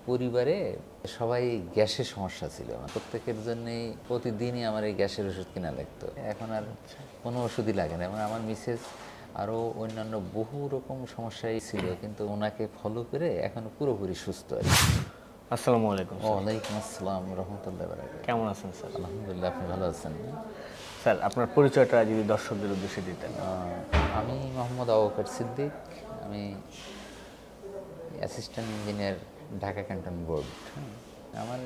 পরিবারে সবাই গ্যাসের সমস্যা ছিল, প্রত্যেকের জন্যই প্রতিদিনই আমার এই গ্যাসের ওষুধ কিনা লাগতো। এখন আর কোনো ওষুধই লাগে না। এবং আমার মিসেস আরও অন্যান্য বহু রকম সমস্যাই ছিল, কিন্তু ওনাকে ফলো করে এখন পুরোপুরি সুস্থ আর কি। আসসালামু আলাইকুম। ওয়ালাইকুম আসসালাম রহমতুল্লাহ বারাকাতুহু। কেমন আছেন স্যার? আলহামদুলিল্লাহ, আপনি ভালো আছেন? স্যার, আপনার পরিচয়টা যদি দর্শকদের উদ্দেশ্যে দিতেন। আমি মোহাম্মদ আবু বকর সিদ্দিক, আমি assistant engineer, Dhaka Canton board. আমার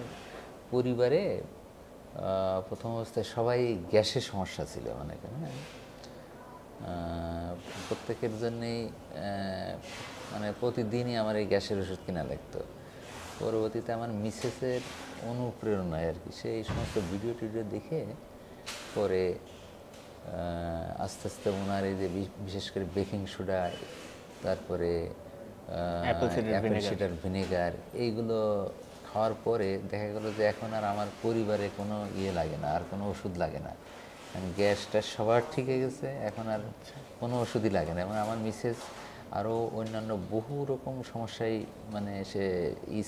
পরিবারে প্রথম অবস্থায় সবাই গ্যাসের সমস্যা ছিল অনেক, প্রত্যেকের জন্যেই মানে প্রতিদিনই আমার এই গ্যাসের ওষুধ কিনা লাগতো। পরবর্তীতে আমার মিসেসের অনুপ্রেরণায় আর কি, সে এই সমস্ত ভিডিও টিডিও দেখে পরে আস্তে আস্তে ওনার এই যে বিশেষ করে বেকিং সোডা, তারপরে অ্যাপেল সিডার ভিনেগার, এইগুলো খাওয়ার পরে দেখা গেলো যে এখন আর আমার পরিবারে কোনো ইয়ে লাগে না, আর কোনো ওষুধ লাগে না। গ্যাসটা সবার ঠিক হয়ে গেছে, এখন আর কোনো ওষুধই লাগে না। এবং আমার মিসেস আরও অন্যান্য বহু রকম সমস্যায় মানে সে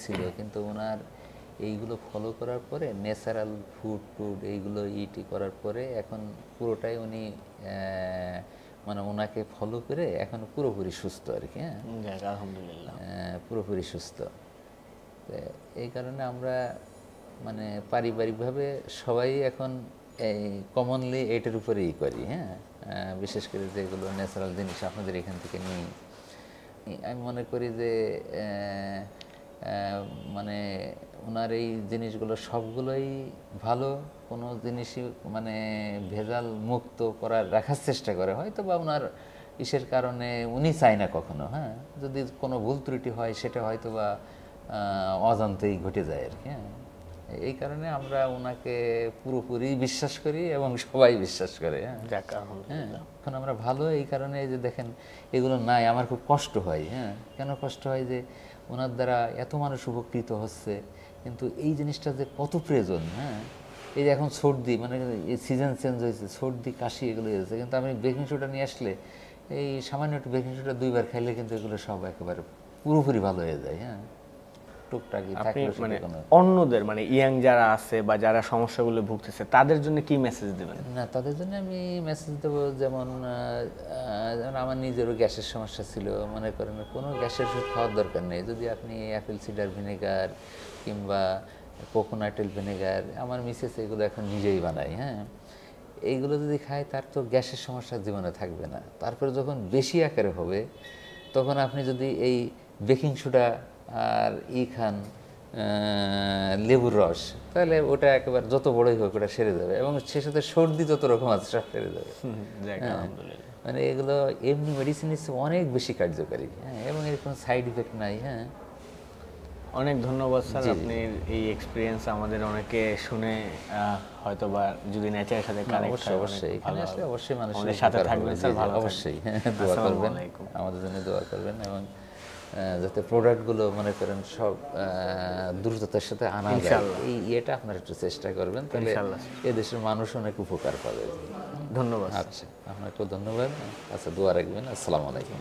ছিল, কিন্তু ওনার এইগুলো ফলো করার পরে ন্যাচারাল ফুড এইগুলো করার পরে এখন পুরোটাই উনি মানে ওনাকে ফলো করে এখন পুরোপুরি সুস্থ আর কি। হ্যাঁ, আলহামদুলিল্লাহ, পুরোপুরি সুস্থ। এই কারণে আমরা মানে পারিবারিকভাবে সবাই এখন এই কমনলি এটার উপরেই করি। হ্যাঁ, বিশেষ করে যেগুলো ন্যাচারাল জিনিস আপনাদের এখান থেকে নিই, আমি মনে করি যে মানে ওনার এই জিনিসগুলো সবগুলোই ভালো, কোনো জিনিসই মানে ভেজাল মুক্ত করার রাখার চেষ্টা করে। হয়তো বা ওনার ইসের কারণে উনি চায় না কখনো, হ্যাঁ, যদি কোনো ভুল ত্রুটি হয় সেটা হয়তো বা অজান্তেই ঘটে যায় আর কি। হ্যাঁ, এই কারণে আমরা ওনাকে পুরোপুরি বিশ্বাস করি এবং সবাই বিশ্বাস করে। হ্যাঁ, এখন আমরা ভালো এই কারণে যে দেখেন এগুলো নাই, আমার খুব কষ্ট হয়। হ্যাঁ, কেন কষ্ট হয় যে ওনার দ্বারা এত মানুষ উপকৃত হচ্ছে, কিন্তু এই জিনিসটা যে কত প্রয়োজন। হ্যাঁ, এই যে এখন সর্দি, মানে এই সিজন চেঞ্জ হয়েছে, সর্দি কাশি এগুলো হয়েছে, কিন্তু আমি বেকিং সোডা নিয়ে আসলে এই সামান্য একটু বেকিং সোডা 2বার খাইলে কিন্তু এগুলো সব একেবারে পুরোপুরি ভালো হয়ে যায়। হ্যাঁ, মানে অন্যদের মানে ইয়াং যারা আছে বা যারা সমস্যাগুলো ভুগতেছে তাদের জন্য কি মেসেজ দেবেন? না, তাদের জন্য আমি মেসেজ দেবো, যেমন আমার নিজেরও গ্যাসের সমস্যা ছিল, মনে করেন কোনো গ্যাসের ওষুধ খাওয়ার দরকার নেই। যদি আপনি অ্যাপেল সিডার ভিনেগার কিংবা কোকোনাটেল ভিনেগার, আমার মিসেস এগুলো এখন নিজেই বানায়। হ্যাঁ, এইগুলো যদি খায় তার তো গ্যাসের সমস্যা জীবনে থাকবে না। তারপরে যখন বেশি আকারে হবে তখন আপনি যদি এই বেকিং সোডা আর খান লেবুর রস, তাহলে ওটা একেবারে যত বড়ই হোক ওটা সেরে যাবে, এবং সে সাথে সর্দি যত রকম আছে সব সেরে যাবে। মানে এগুলো এমনি মেডিসিন হিসেবে অনেক বেশি কার্যকারী। হ্যাঁ, এবং এর কোনো সাইড ইফেক্ট নাই। হ্যাঁ, অনেক ধন্যবাদ স্যার, আপনি এই এক্সপিরিয়েন্স আমাদের অনেকে শুনে হয়তো বা যদি নেচারের সাথে কানেক্ট হয়, অবশ্যই এখানে আসলে অবশ্যই মানুষের সাথে থাকবেন স্যার, ভালো অবশ্যই। হ্যাঁ, দোয়া করবেন, আমাদের জন্য দোয়া করবেন, এবং যাতে প্রোডাক্টগুলো মনে করেন সব দ্রুততার সাথে আনা যায়, এই ইয়েটা আপনারা একটু চেষ্টা করবেন, তাহলে এদেশের মানুষ অনেক উপকার পাবে। ধন্যবাদ। আচ্ছা, আপনাকেও ধন্যবাদ। আচ্ছা, দোয়া রাখবেন। আসসালামু আলাইকুম।